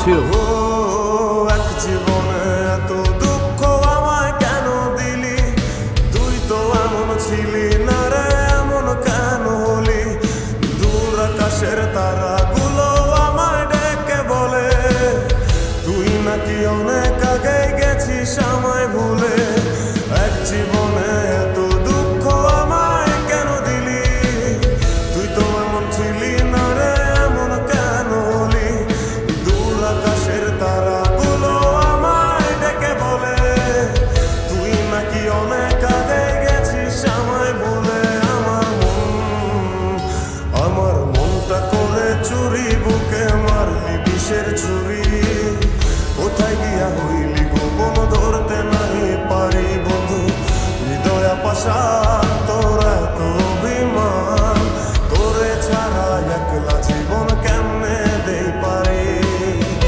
too. এক জীবনে এত দুঃখ আমায় কেন দিলি, তুই তো এমন ছিলি না রে, এমন কেন হলি? দূর আকাশের তারাগুলো আমায় ডেকে বলে তুই নাকি অনেক